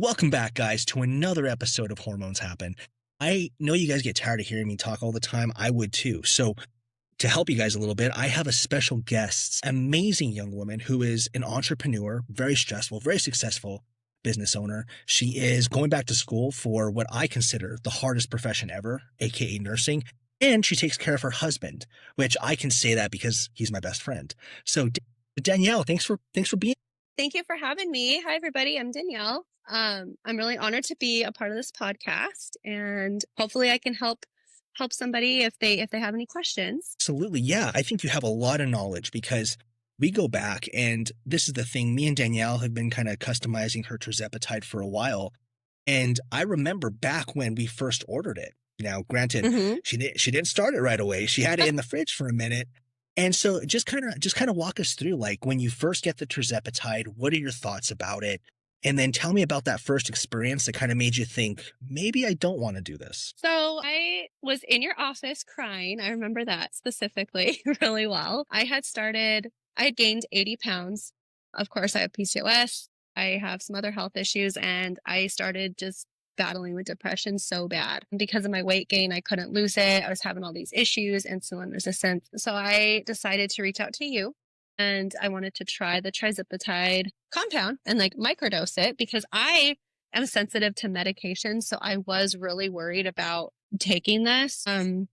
Welcome back, guys, to another episode of Hormones Happen. I know you guys get tired of hearing me talk all the time. I would too. So to help you guys a little bit, I have a special guest, amazing young woman who is an entrepreneur, very stressful, very successful business owner. She is going back to school for what I consider the hardest profession ever, aka nursing. And she takes care of her husband, which I can say that because he's my best friend. So Danielle, thanks for being. Thank you for having me. Hi, everybody. I'm Danielle. I'm really honored to be a part of this podcast, and hopefully I can help somebody if they have any questions. Absolutely. Yeah. I think you have a lot of knowledge because we go back, and this is the thing. Me and Danielle have been kind of customizing her Trisepatide for a while. And I remember back when we first ordered it. Now, granted, she didn't start it right away. She had it in the fridge for a minute. And so just kind of walk us through, like, when you first get the Trisepatide, what are your thoughts about it? And then tell me about that first experience that kind of made you think, maybe I don't want to do this. So I was in your office crying. I remember that specifically really well. I had gained 80 pounds. Of course, I have PCOS. I have some other health issues, and I started just battling with depression so bad. Because of my weight gain, I couldn't lose it. I was having all these issues, insulin resistance. So I decided to reach out to you, and I wanted to try the Trisepatide compound and microdose it because I am sensitive to medication. So I was really worried about taking this. And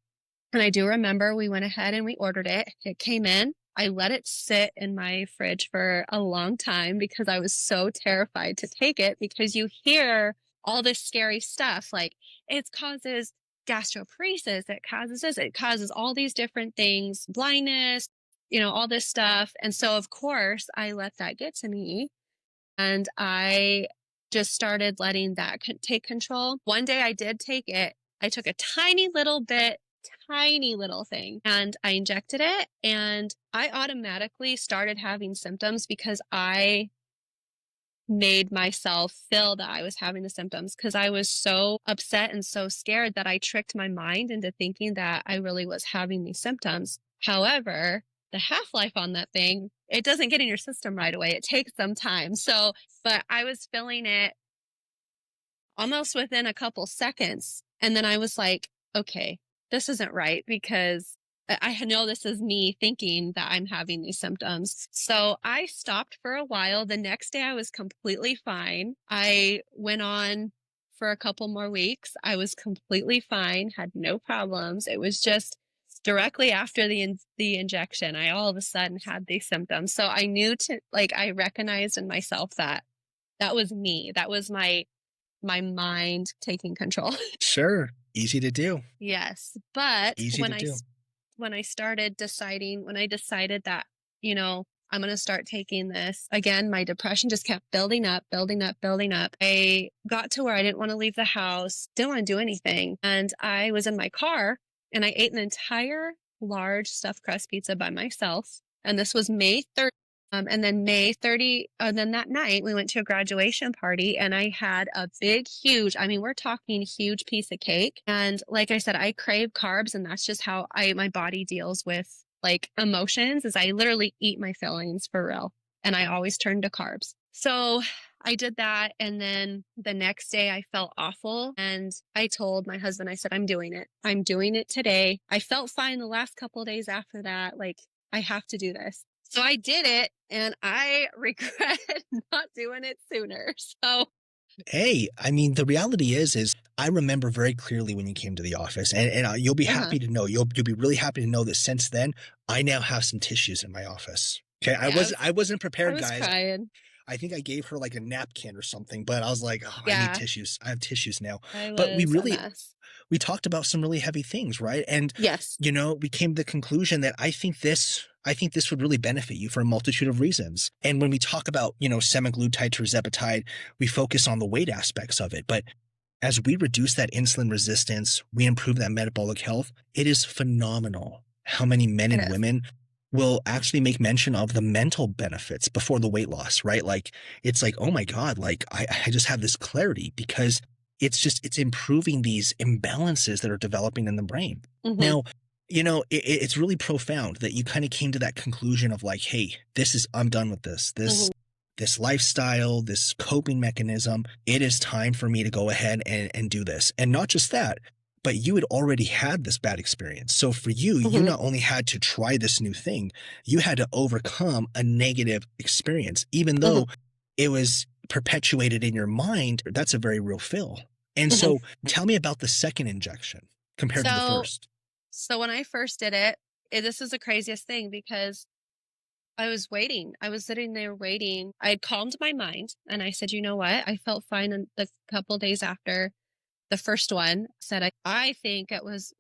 I do remember we went ahead and we ordered it. It came in. I let it sit in my fridge for a long time because I was so terrified to take it, because you hear all this scary stuff, like it causes gastroparesis, it causes this, it causes all these different things, blindness, all this stuff. And so, of course, I let that get to me, and I just started letting that take control. One day I did take it. I took a tiny little thing, and I injected it, and I automatically started having symptoms because I made myself feel that I was having the symptoms, because I was so upset and so scared that I tricked my mind into thinking that I really was having these symptoms. However, the half-life on that thing, it doesn't get in your system right away. It takes some time. So, but I was feeling it almost within a couple seconds. And then I was like, okay, this isn't right, because I know this is me thinking that I'm having these symptoms. So I stopped for a while. The next day I was completely fine. I went on for a couple more weeks. I was completely fine, had no problems. It was just directly after the injection, I all of a sudden had these symptoms. So I knew I recognized in myself that was me. That was my mind taking control. Sure. Easy to do. Yes. But Easy to do. when I decided that, I'm going to start taking this, again, my depression just kept building up. I got to where I didn't want to leave the house, didn't want to do anything. And I was in my car, and I ate an entire large stuffed crust pizza by myself. And this was May 30th. And then then that night we went to a graduation party, and I had a big, huge, we're talking huge piece of cake. And like I said, I crave carbs, and that's just how my body deals with emotions, is I literally eat my feelings for real. And I always turn to carbs. So I did that. And then the next day I felt awful. And I told my husband, I said, I'm doing it. I'm doing it today. I felt fine the last couple of days after that. I have to do this. So I did it, and I regret not doing it sooner. So, hey, the reality is I remember very clearly when you came to the office, and you'll be happy to know, you'll be really happy to know that since then, I now have some tissues in my office. Okay. Yeah, I wasn't prepared, guys. Crying. I think I gave her like a napkin or something, but I was like, oh, Yeah. I need tissues. I have tissues now. But we talked about some really heavy things, right? And, yes, we came to the conclusion that I think this would really benefit you for a multitude of reasons. And when we talk about, semaglutide, tirzepatide, we focus on the weight aspects of it. But as we reduce that insulin resistance, we improve that metabolic health. It is phenomenal how many men and women will actually make mention of the mental benefits before the weight loss, right? It's like, oh my God, I just have this clarity because it's improving these imbalances that are developing in the brain. Mm-hmm. Now, it's really profound that you kind of came to that conclusion of hey, I'm done with this. this lifestyle, this coping mechanism. It is time for me to go ahead and do this. And not just that, but you had already had this bad experience. So for you, you Mhm. not only had to try this new thing, you had to overcome a negative experience, even Mhm. though it was perpetuated in your mind. That's a very real feel. And Mhm. so tell me about the second injection compared to the So, first. so when I first did it, this is the craziest thing because I was waiting. I was sitting there waiting. I had calmed my mind and I said, you know what? I felt fine in the couple days after the first one. Said I think that was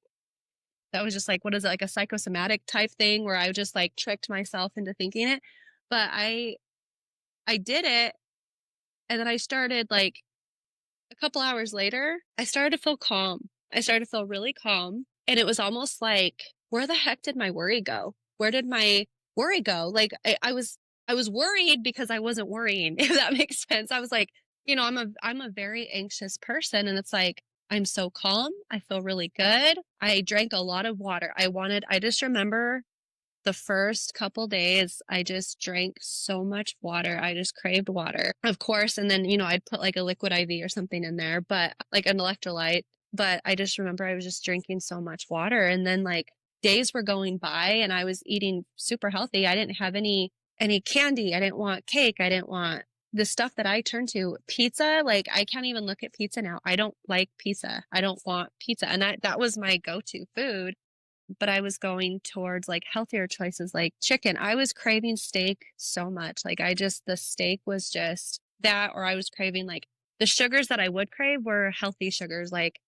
just like, what is it, like a psychosomatic type thing where I just like tricked myself into thinking it. But I did it, and then I started like a couple hours later, I started to feel calm. I started to feel really calm. And it was almost like, where the heck did my worry go? Where did my worry go? Like I was worried because I wasn't worrying, if that makes sense. I was like, I'm a very anxious person. And it's like, I'm so calm. I feel really good. I drank a lot of water. I just remember the first couple days, I just drank so much water. I just craved water, of course. And then, I'd put like a liquid IV or something in there, but like an electrolyte. But I just remember I was just drinking so much water. And then like days were going by and I was eating super healthy. I didn't have any candy. I didn't want cake. I didn't want the stuff that I turn to. Pizza, like I can't even look at pizza now. I don't like pizza. I don't want pizza. And that was my go-to food, but I was going towards like healthier choices like chicken. I was craving steak so much. Like the steak was just that, or I was craving like the sugars that I would crave were healthy sugars, like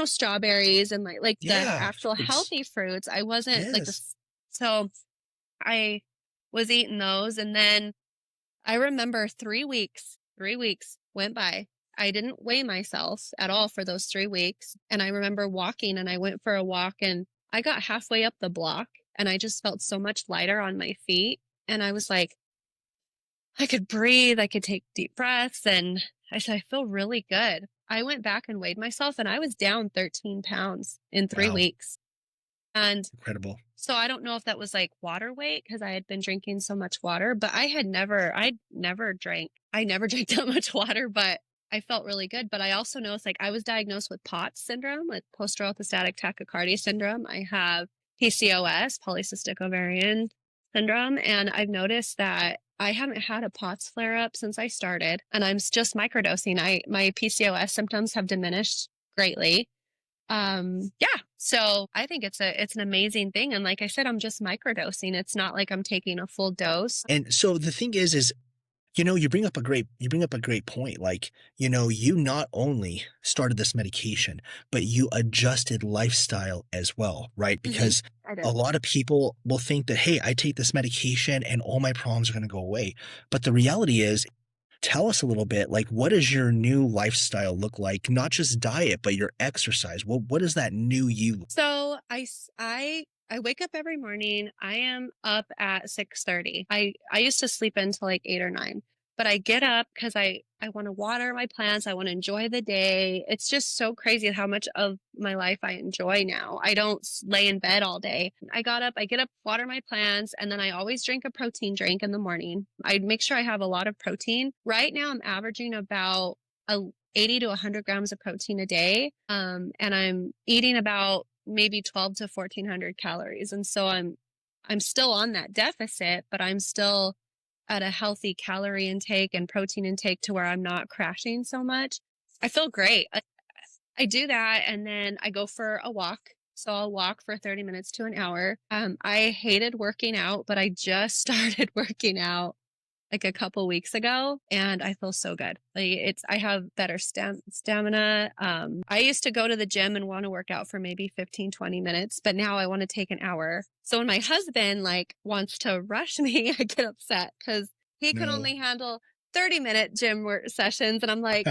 strawberries and like the Yeah, actual it's healthy fruits. I wasn't like yes. this. So I was eating those, and then I remember 3 weeks went by. I didn't weigh myself at all for those 3 weeks. And I remember walking, and I went for a walk, and I got halfway up the block and I just felt so much lighter on my feet. And I was like, I could breathe, I could take deep breaths. And I said, I feel really good. I went back and weighed myself, and I was down 13 pounds in three Wow, weeks. And incredible. so I don't know if that was like water weight because I had been drinking so much water, but I never drank that much water, but I felt really good. But I also know it's like I was diagnosed with POTS syndrome, with post-orthostatic tachycardia syndrome. I have PCOS, polycystic ovarian syndrome, and I've noticed that I haven't had a POTS flare up since I started, and I'm just microdosing. My PCOS symptoms have diminished greatly. Yeah, so I think it's an amazing thing, and like I said, I'm just microdosing. It's not like I'm taking a full dose. And so the thing is you bring up a great point. Like, you not only started this medication, but you adjusted lifestyle as well, right? Hmm. Because I a did. lot of people will think that, hey, I take this medication and all my problems are going to go away. But the reality is, tell us a little bit, like, what does your new lifestyle look like? Not just diet, but your exercise. What does that new you? So I wake up every morning. I am up at 6:30. I used to sleep until like 8 or 9, but I get up because I want to water my plants. I want to enjoy the day. It's just so crazy how much of my life I enjoy now. I don't lay in bed all day. I get up, water my plants, and then I always drink a protein drink in the morning. I make sure I have a lot of protein. Right now, I'm averaging about a 80 to 100 grams of protein a day. And I'm eating about maybe 12 to 1400 calories. And so I'm still on that deficit, but I'm still at a healthy calorie intake and protein intake to where I'm not crashing so much. I feel great. I do that, and then I go for a walk. So I'll walk for 30 minutes to an hour. I hated working out, but I just started working out like a couple weeks ago, and I feel so good. Like I have better stamina. I used to go to the gym and want to work out for maybe 15, 20 minutes, but now I want to take an hour. So when my husband like wants to rush me, I get upset because he can No. only handle 30-minute gym work sessions. And I'm like,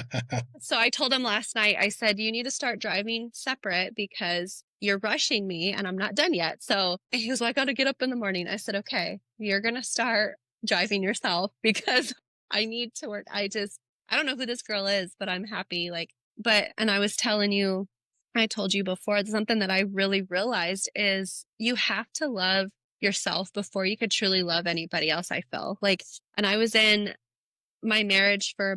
so I told him last night, I said, you need to start driving separate because you're rushing me and I'm not done yet. So he was like, I got to get up in the morning. I said, okay, you're going to start driving yourself because I need to work. I don't know who this girl is, but I'm happy. And I was telling you, I told you before, something that I really realized is you have to love yourself before you could truly love anybody else. I feel like, and I was in my marriage for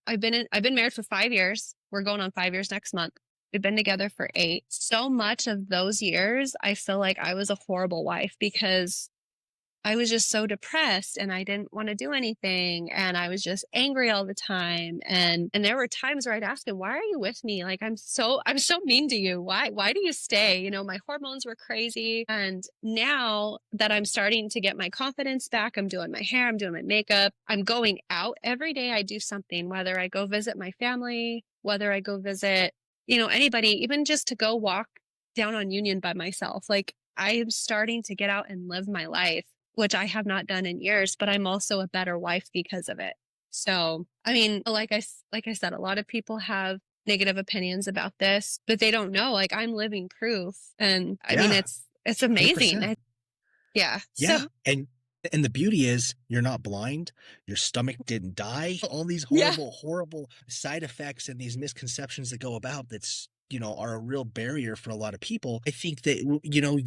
I've been married for 5 years. We're going on 5 years next month. We've been together for 8. So much of those years, I feel like I was a horrible wife because I was just so depressed and I didn't want to do anything and I was just angry all the time. And there were times where I'd ask him, "Why are you with me? Like I'm so mean to you. Why do you stay?" My hormones were crazy. And now that I'm starting to get my confidence back, I'm doing my hair, I'm doing my makeup, I'm going out every day. I do something, whether I go visit my family, whether I go visit, anybody, even just to go walk down on Union by myself. Like I am starting to get out and live my life, which I have not done in years, but I'm also a better wife because of it. So, I mean, like I said, a lot of people have negative opinions about this, but they don't know. Like I'm living proof, and I mean, Yeah, it's amazing. 100%. Yeah. Yeah. So, And the beauty is you're not blind. Your stomach didn't die. All these yeah. horrible, horrible side effects and these misconceptions that go about are a real barrier for a lot of people. I think that,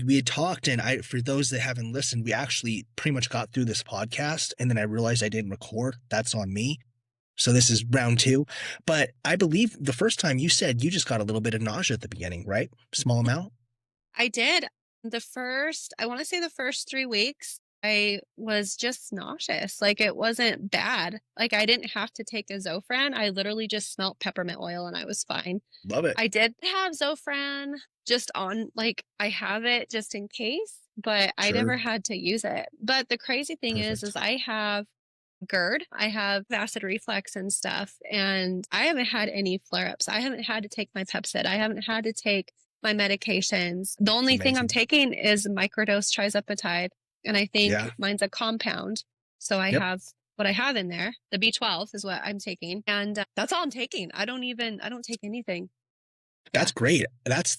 we had talked and for those that haven't listened, we actually pretty much got through this podcast and then I realized I didn't record. That's on me. So this is round 2. But I believe the first time you said you just got a little bit of nausea at the beginning, right? Small amount? I did. I want to say the first 3 weeks, I was just nauseous. Like it wasn't bad. Like I didn't have to take a Zofran. I literally just smelled peppermint oil and I was fine. Love it. I did have Zofran just on, like, I have it just in case, but I never Sure. had to use it. But the crazy thing is Perfect. I have GERD, I have acid reflux and stuff, and I haven't had any flare ups. I haven't had to take my Pepcid. I haven't had to take my medications. The It's only thing I'm amazing. taking is microdose Trisepatide, and I think Yeah. mine's a compound. So I Yep. have what I have in there. The B12 is what I'm taking, and that's all I'm taking. I don't take anything. Yeah. That's great. That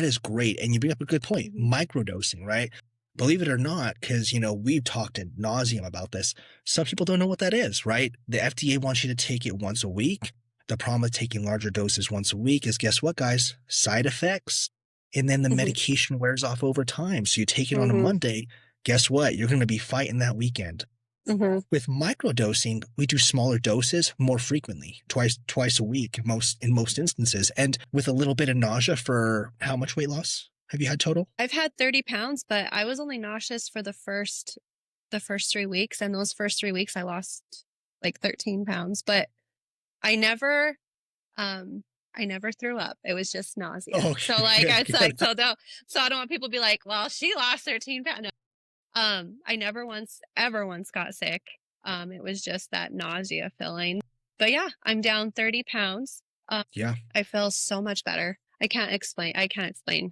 is great. And you bring up a good point. Mhm. Microdosing, right? Believe it or not, because we've talked ad nauseum about this. Some people don't know what that is, right? The FDA wants you to take it once a week. The problem with taking larger doses once a week is guess what, guys? Side effects. And then the Mhm. medication wears off over time. So you take it on a Mhm. Monday. Guess what? You're going to be fighting that weekend. Mhm. With microdosing, we do smaller doses more frequently, twice a week, in most instances, and with a little bit of nausea. For how much weight loss have you had total? I've had 30 pounds, but I was only nauseous for the first 3 weeks, and those first 3 weeks I lost like 13 pounds. But I never um I never threw up. It was just nausea. Oh, So like good, it's like good. so I don't want people to be like, well, she lost 13 pounds. No. I never ever once got sick. It was just that nausea feeling. But yeah, I'm down 30 pounds. Um, Yeah, I feel so much better. I can't explain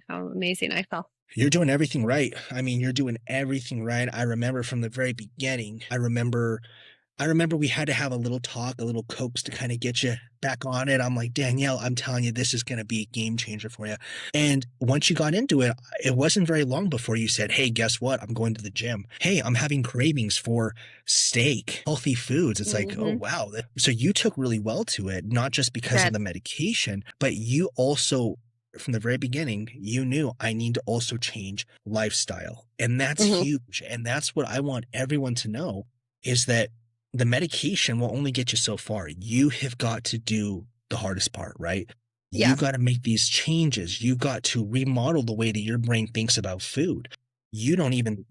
how amazing I felt. you're doing everything right. I mean, you're doing everything right. I remember from the very beginning. I remember we had to have a little talk, a little coax to kind of get you back on it. I'm like, Danielle, I'm telling you, this is going to be a game changer for you. And once you got into it, it wasn't very long before you said, hey, guess what? I'm going to the gym. Hey, I'm having cravings for steak, healthy foods. It's like, oh, Mm-hmm. wow. So you took really well to it, not just because of That. the medication, but you also, from the very beginning, you knew I need to also change lifestyle. And that's Mm-hmm. huge. And that's what I want everyone to know is that the medication will only get you so far. You have got to do the hardest part, right? Yeah. You've got to make these changes. You've got to remodel the way that your brain thinks about food. You don't even,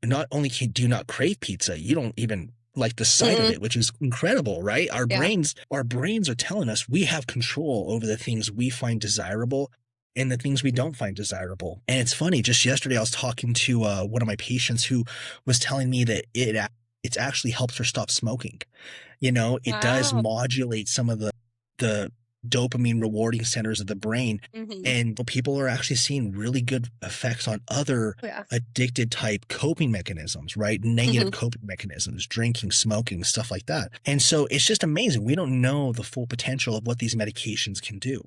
not only do you not crave pizza, you don't even like the sight of Mm-mm. it, which is incredible, right? Our Yeah. brains, our brains are telling us we have control over the things we find desirable and the things we don't find desirable. And it's funny, just yesterday I was talking to one of my patients who was telling me that it's actually helps her stop smoking. It does Wow. modulate some of the dopamine rewarding centers of the brain. Mm-hmm. And people are actually seeing really good effects on other Yeah. addicted type coping mechanisms, right? Mm-hmm. Negative coping mechanisms, drinking, smoking, stuff like that. And so it's just amazing. We don't know the full potential of what these medications can do.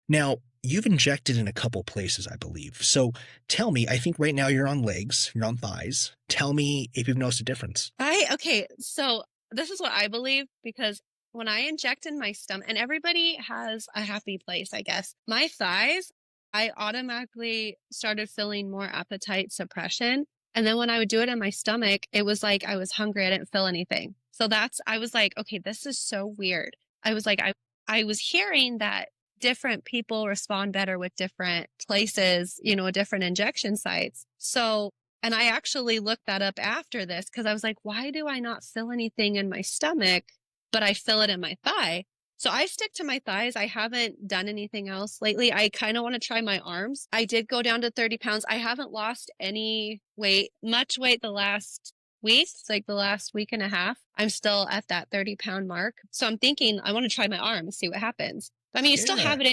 Now, you've injected in a couple places, I believe. So tell me, I think right now you're on legs, you're on thighs. Tell me if you've noticed a difference. Okay, so this is what I believe because when I inject in my stomach, and everybody has a happy place, I guess. My thighs, I automatically started feeling more appetite suppression. And then when I would do it in my stomach, it was like I was hungry. I didn't feel anything. So I was like, okay, this is so weird. I was like, I was hearing that different people respond better with different places, different injection sites. So, and I actually looked that up after this because I was like, why do I not feel anything in my stomach, but I feel it in my thigh? So I stick to my thighs. I haven't done anything else lately. I kind of want to try my arms. I did go down to 30 pounds. I haven't lost any weight, much weight the last week, like the last week and a half. I'm still at that 30-pound mark. So I'm thinking I want to try my arms, see what happens. I mean, Yeah.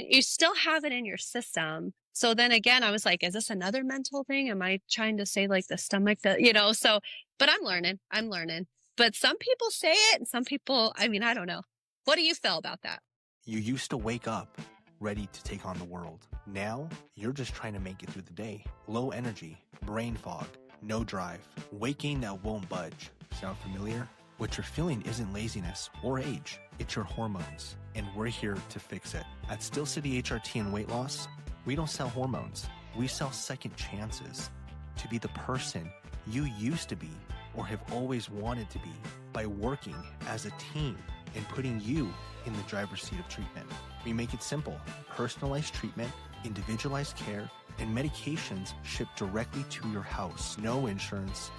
you still have it in your system. So then again, I was like, is this another mental thing? Am I trying to say like the stomach so, but I'm learning. But some people say it and some people, I mean, I don't know. What do you feel about that? You used to wake up ready to take on the world. Now, you're just trying to make it through the day. Low energy, brain fog, no drive, weight gain that won't budge. Sound familiar? What you're feeling isn't laziness or age, it's your hormones, and we're here to fix it. At Still City HRT and Weight Loss, we don't sell hormones, we sell second chances to be the person you used to be or have always wanted to be by working as a team and putting you in the driver's seat of treatment. We make it simple: personalized treatment, individualized care, and medications shipped directly to your house. No insurance,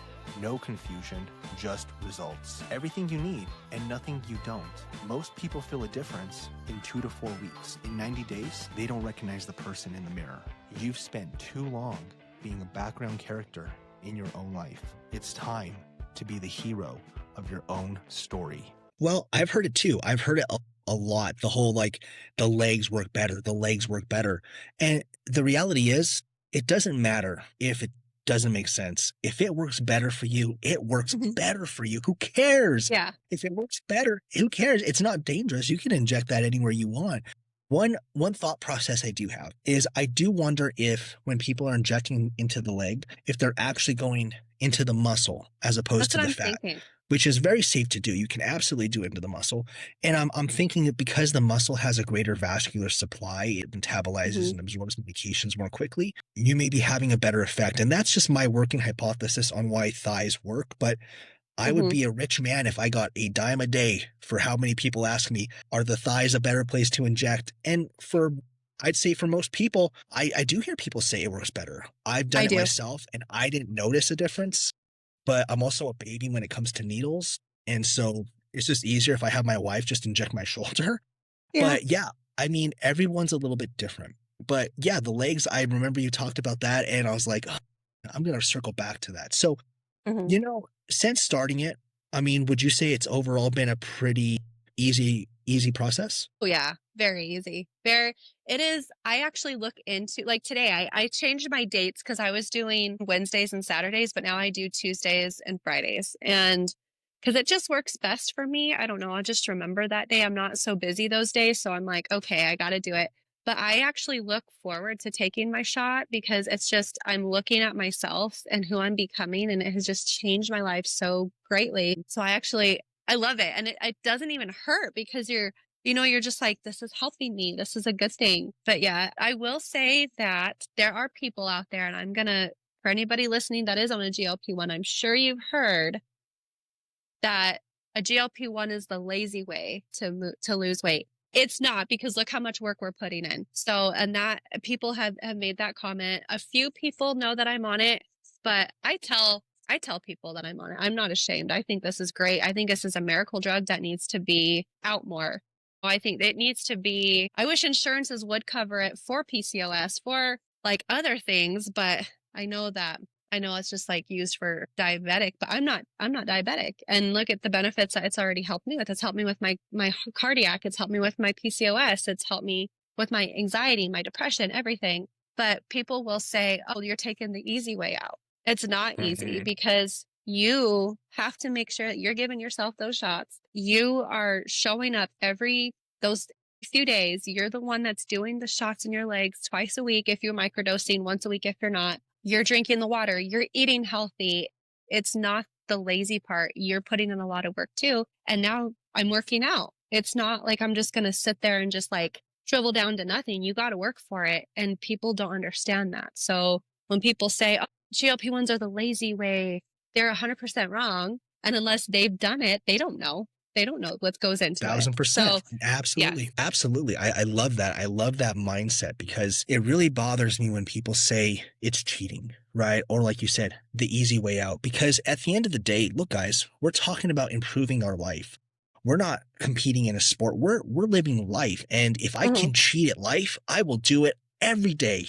no confusion, just results. Everything you need and nothing you don't. Most people feel a difference in 2 to 4 weeks. In 90 days, they don't recognize the person in the mirror. You've spent too long being a background character in your own life. It's time to be the hero of your own story. Well, I've heard it too. I've heard it a lot. The whole like the legs work better, the legs work better. And the reality is, it doesn't matter if it doesn't make sense. If it works better for you, it works better for you. Who cares? Yeah. If it works better, who cares? It's not dangerous. You can inject that anywhere you want. One thought process I do have is I do wonder if when people are injecting into the leg, if they're actually going into the muscle as opposed That's to what the I'm fat, thinking. which is very safe to do. You can absolutely do it into the muscle. And I'm thinking that because the muscle has a greater vascular supply, it metabolizes and absorbs medications more quickly, you may be having a better effect. And that's just my working hypothesis on why thighs work. But I would be a rich man if I got a dime a day for how many people ask me, are the thighs a better place to inject? And I'd say for most people, I do hear people say it works better. I've done I it do. myself and I didn't notice a difference, but I'm also a baby when it comes to needles. And so it's just easier if I have my wife just inject my shoulder. Yeah. But yeah, I mean, everyone's a little bit different. But yeah, the legs, I remember you talked about that and I was like, "Ugh, I'm going to circle back to that." So, since starting it, I mean, would you say it's overall been a pretty easy process? Oh yeah, very easy. It is. I actually look into like today, I changed my dates because I was doing Wednesdays and Saturdays, but now I do Tuesdays and Fridays. And because it just works best for me. I don't know. I'll just remember that day. I'm not so busy those days. So I'm like, okay, I got to do it. But I actually look forward to taking my shot because it's just, I'm looking at myself and who I'm becoming, and it has just changed my life so greatly. So I love it. And it doesn't even hurt because you're just like, this is helping me. This is a good thing. But yeah, I will say that there are people out there, and for anybody listening that is on a GLP-1, I'm sure you've heard that a GLP-1 is the lazy way to lose weight. It's not, because look how much work we're putting in. So, and that people have made that comment. A few people know that I'm on it, but I tell people that I'm on it. I'm not ashamed. I think this is great. I think this is a miracle drug that needs to be out more. I think it needs to be, I wish insurances would cover it for PCOS, for like other things, but I know it's just like used for diabetic, but I'm not diabetic. And look at the benefits that it's already helped me with. It's helped me with my cardiac. It's helped me with my PCOS. It's helped me with my anxiety, my depression, everything. But people will say, oh, you're taking the easy way out. It's not easy because you have to make sure that you're giving yourself those shots. You are showing up those few days. You're the one that's doing the shots in your legs twice a week if you're microdosing, once a week if you're not. You're drinking the water, you're eating healthy. It's not the lazy part. You're putting in a lot of work too. And now I'm working out. It's not like I'm just going to sit there and just like shrivel down to nothing. You got to work for it. And people don't understand that. So when people say, oh, GLP-1s are the lazy way, they're 100% wrong. And unless they've done it, they don't know. They don't know what goes into it. 1000%. So, Absolutely. yes. Absolutely. I love that. I love that mindset because it really bothers me when people say it's cheating, right? Or like you said, the easy way out. Because at the end of the day, look, guys, we're talking about improving our life. We're not competing in a sport. We're living life. And if I Mhm, can cheat at life, I will do it every day.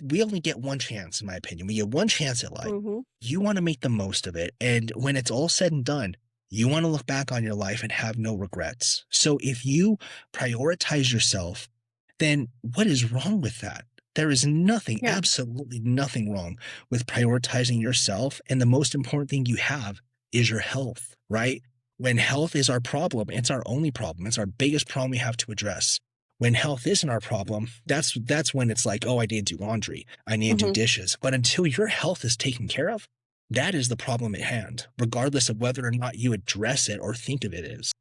We only get one chance, in my opinion. We get one chance at life. mhm. You want to make the most of it. And when it's all said and done, you want to look back on your life and have no regrets. So if you prioritize yourself, then what is wrong with that? There is nothing, Yeah. absolutely nothing wrong with prioritizing yourself. And the most important thing you have is your health, right? When health is our problem, it's our only problem. It's our biggest problem we have to address. When health isn't our problem, that's when it's like, oh, I need to do laundry. I need to do Mhm. dishes. But until your health is taken care of, that is the problem at hand, regardless of whether or not you address it or think of it as.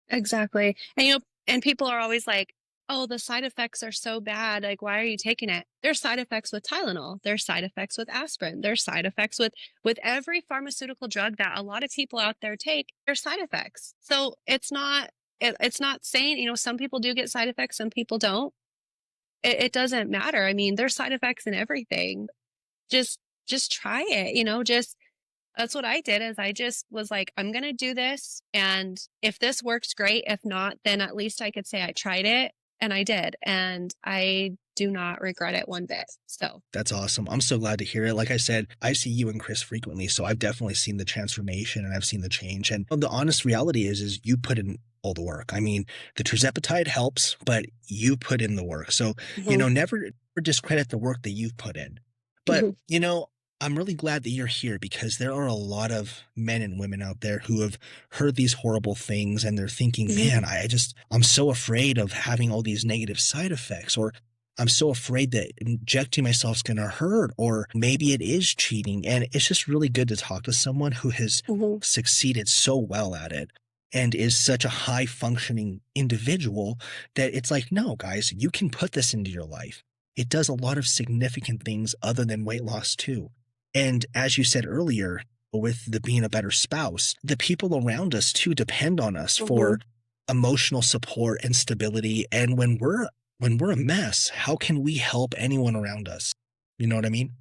Exactly. And, and people are always like, "Oh, the side effects are so bad. Like, why are you taking it?" There's side effects with Tylenol. There's side effects with aspirin. There's side effects with every pharmaceutical drug that a lot of people out there take. There's side effects. So it's not saying, some people do get side effects, some people don't. It doesn't matter. I mean, there's side effects in everything. Just just try it, just that's what I did is I just was like, I'm going to do this. And if this works, great. If not, then at least I could say I tried it and I did. And I do not regret it one bit. So, That's awesome. I'm so glad to hear it. Like I said, I see you and Chris frequently, so I've definitely seen the transformation and I've seen the change. And the honest reality is you put in all the work. I mean, the Trisepatide helps, but you put in the work. So, mhm, never discredit the work that you've put in. But, mhm, I'm really glad that you're here because there are a lot of men and women out there who have heard these horrible things and they're thinking, mhm, man, I'm so afraid of having all these negative side effects, or I'm so afraid that injecting myself is going to hurt, or maybe it is cheating. And it's just really good to talk to someone who has mhm, succeeded so well at it and is such a high functioning individual that it's like, no, guys, you can put this into your life. It does a lot of significant things other than weight loss, too. And as you said earlier, with the being a better spouse, the people around us too depend on us mhm. for emotional support and stability. And when we're a mess, how can we help anyone around us? You know what I mean?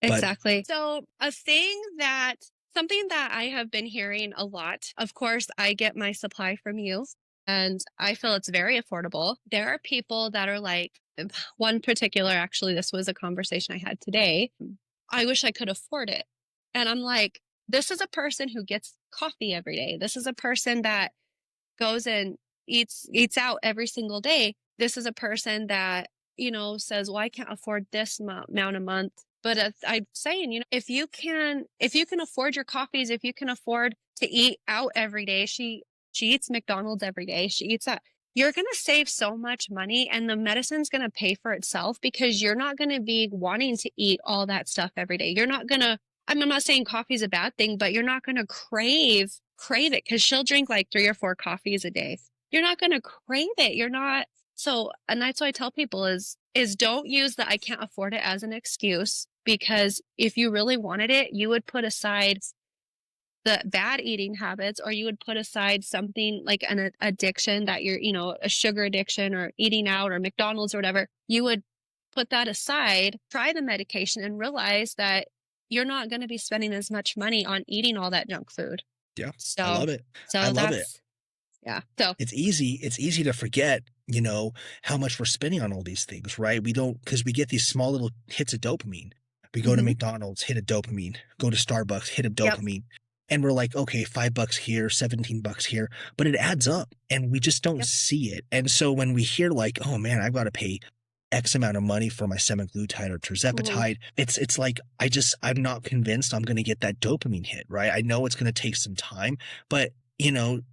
But Exactly. So, something that I have been hearing a lot, of course, I get my supply from you and I feel it's very affordable. There are people that are like, one particular, actually, this was a conversation I had today. I wish I could afford it. And I'm like, this is a person who gets coffee every day. This is a person that goes and eats out every single day. This is a person that, says, "Well, I can't afford this amount a month." But I'm saying, if you can afford your coffees, if you can afford to eat out every day, she eats McDonald's every day. She eats that. You're going to save so much money and the medicine's going to pay for itself because you're not going to be wanting to eat all that stuff every day. You're not going to I'm not saying coffee is a bad thing, but you're not going to crave it because she'll drink like 3 or 4 coffees a day. You're not going to crave it. You're not. So, and that's what I tell people is don't use the I can't afford it as an excuse because if you really wanted it, you would put aside the bad eating habits or you would put aside something like an addiction that you're, a sugar addiction or eating out or McDonald's or whatever. You would put that aside, try the medication and realize that you're not going to be spending as much money on eating all that junk food. yeah, I So love it. I so love it. that's yeah. So It's easy to forget, how much we're spending on all these things, right? We don't, because we get these small little hits of dopamine. We go to mhm. McDonald's, hit a dopamine, go to Starbucks, hit a Yep. dopamine. And we're like, okay, $5 here, $17 here, but it adds up and we just don't Yep. see it. And so when we hear like, oh man, I've got to pay X amount of money for my semaglutide or Mhm. tirzepatide, it's like, I'm not convinced I'm going to get that dopamine hit, right? I know it's going to take some time, but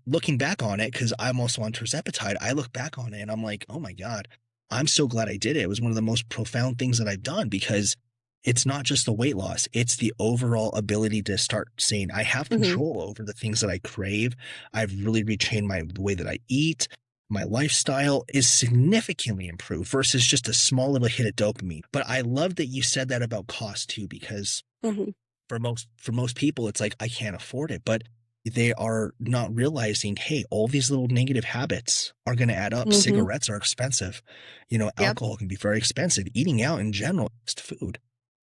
looking back on it, because I'm also on tirzepatide, I look back on it and I'm like, oh my God, I'm so glad I did it. It was one of the most profound things that I've done because it's not just the weight loss, it's the overall ability to start saying, I have Mhm. control over the things that I crave. I've really retrained the way that I eat. My lifestyle is significantly improved versus just a small little hit of dopamine. But I love that you said that about cost too, because Mhm. For most people, it's like, I can't afford it, but they are not realizing, hey, all these little negative habits are going to add up. Hmm. Cigarettes are expensive. Yep. Alcohol can be very expensive. Eating out in general, just food.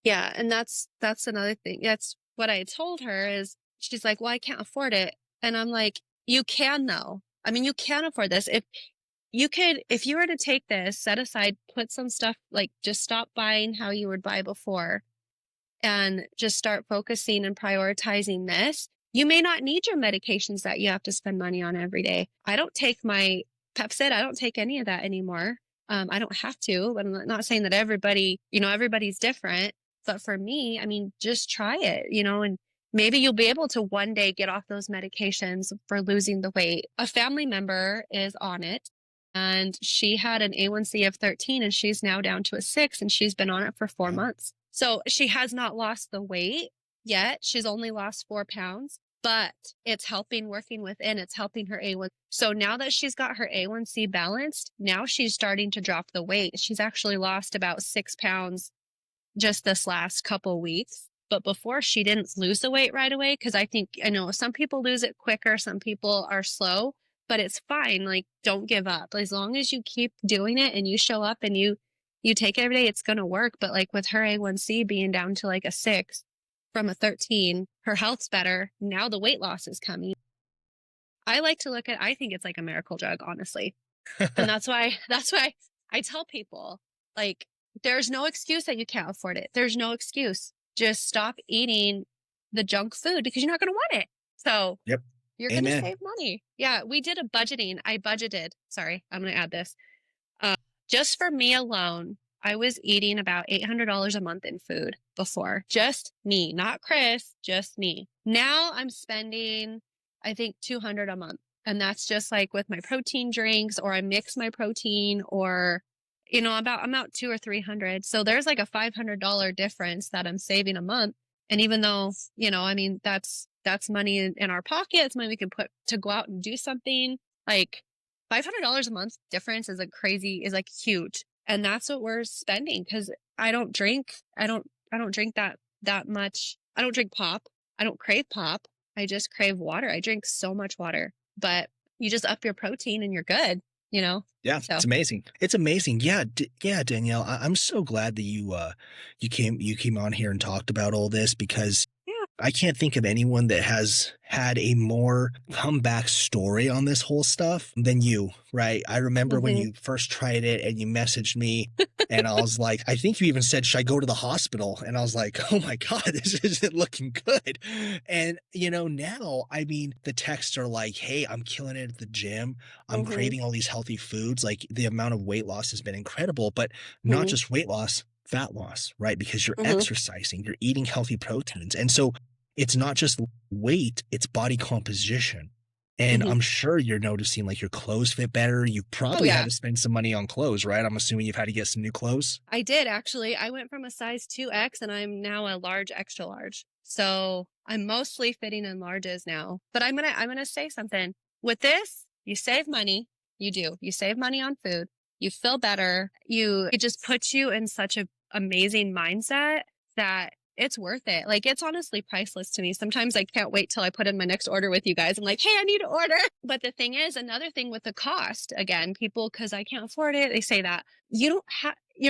Yeah, and that's another thing. That's what I told her is she's like, "Well, I can't afford it." And I'm like, "You can though. I mean, you can afford this. If you were to take this, set aside, put some stuff like just stop buying how you would buy before and just start focusing and prioritizing this, you may not need your medications that you have to spend money on every day. I don't take my Pepsid. I don't take any of that anymore. I don't have to, but I'm not saying that everybody, everybody's different. But for me, I mean, just try it, and maybe you'll be able to one day get off those medications for losing the weight. A family member is on it and she had an A1C of 13 and she's now down to a 6 and she's been on it for 4 months. So she has not lost the weight yet. She's only lost 4 pounds, but it's helping working within. It's helping her A1. So now that she's got her A1C balanced, now she's starting to drop the weight. She's actually lost about 6 pounds just this last couple weeks. But before she didn't lose the weight right away because I know some people lose it quicker, some people are slow, but it's fine. Like don't give up. As long as you keep doing it and you show up and you take it every day, it's going to work. But like with her A1C being down to like a 6 from a 13, her health's better. Now the weight loss is coming. I think it's like a miracle drug, honestly. And that's why I tell people like there's no excuse that you can't afford it. There's no excuse. Just stop eating the junk food because you're not going to want it. So Yep. you're going to Amen. save money. Yeah, we did a budgeting. I budgeted. Sorry, I'm going to add this. Just for me alone, I was eating about $800 a month in food before. Just me, not Chris, just me. Now I'm spending, I think, 200 a month. And that's just like with my protein drinks, or I mix my protein, or, I'm out 200 or 300. So there's like a $500 difference that I'm saving a month. And even though, I mean, that's money in our pocket, it's money we can put to go out and do something. Like $500 a month difference is like huge. And that's what we're spending because I don't drink. I don't drink that much. I don't drink pop. I don't crave pop. I just crave water. I drink so much water, but you just up your protein and you're good, Yeah, So it's amazing. It's amazing. Yeah, yeah, Danielle. I'm so glad that you came on here and talked about all this because yeah. I can't think of anyone that has had a more comeback story on this whole stuff than you, right? I remember when Hmm. you first tried it and you messaged me and I was like, I think you even said, should I go to the hospital? And I was like, oh my God, this isn't looking good. And, now, I mean, the texts are like, hey, I'm killing it at the gym. I'm Hmm. craving all these healthy foods. Like the amount of weight loss has been incredible, but not Hmm. just weight loss, fat loss, right? Because you're Hmm. exercising, you're eating healthy proteins. And so it's not just weight, it's body composition. And Hmm. I'm sure you're noticing like your clothes fit better. You Oh probably had yeah, to spend some money on clothes, right? I'm assuming you've had to get some new clothes. I did actually. I went from a size 2X and I'm now a large extra large. So I'm mostly fitting in larges now. But I'm gonna say something. With this, you save money. You do. You save money on food. You feel better. It just puts you in such a amazing mindset that it's worth it. Like it's honestly priceless to me. Sometimes I can't wait till I put in my next order with you guys. I'm like, hey, I need to order. But the thing is, another thing with the cost, again, people, because I can't afford it, they say that you're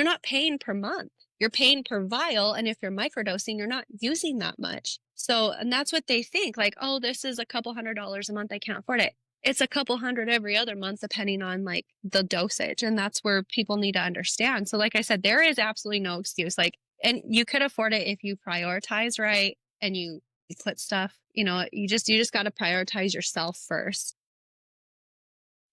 not paying per month. You're paying per vial. And if you're microdosing, you're not using that much. So, and that's what they think like, oh, this is a couple $100 a month. I can't afford it. It's a couple hundred every other month, depending on like the dosage. And that's where people need to understand. So, like I said, there is absolutely no excuse. Like, and you could afford it if you prioritize right and you put stuff, you just got to prioritize yourself first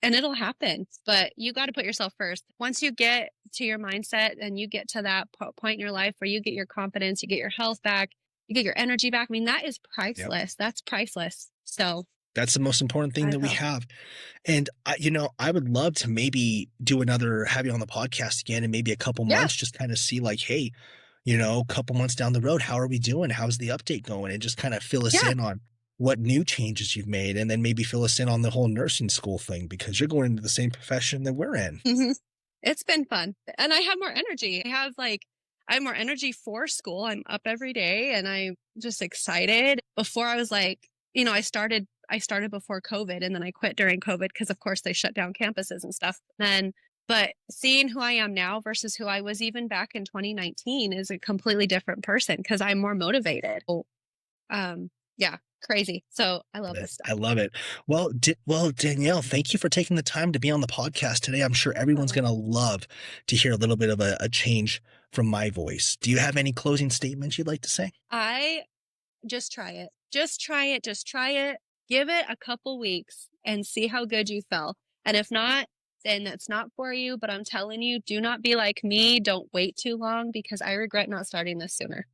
and it'll happen, but you got to put yourself first. Once you get to your mindset and you get to that point in your life where you get your confidence, you get your health back, you get your energy back. I mean, that is Yep. priceless. That's priceless. So That's the most important thing I that we feel, have. And I would love to maybe have you on the podcast again in maybe a couple yeah, months, just kind of see like, hey, a couple months down the road, how are we doing? How's the update going? And just kind of fill us yeah. in on what new changes you've made, and then maybe fill us in on the whole nursing school thing because you're going into the same profession that we're in. Hmm. It's been fun and I have more energy. I have more energy for school. I'm up every day and I'm just excited. Before I was like, I started before COVID and then I quit during COVID because of course they shut down campuses and stuff. But seeing who I am now versus who I was even back in 2019 is a completely different person because I'm more motivated. Yeah, crazy. So I love this stuff. I love it. Well, Danielle, thank you for taking the time to be on the podcast today. I'm sure everyone's Yeah. going to love to hear a little bit of a change from my voice. Do you have any closing statements you'd like to say? I just try it. Just try it. Just try it. Give it a couple weeks and see how good you feel. And if not, then that's not for you. But I'm telling you, do not be like me. Don't wait too long because I regret not starting this sooner.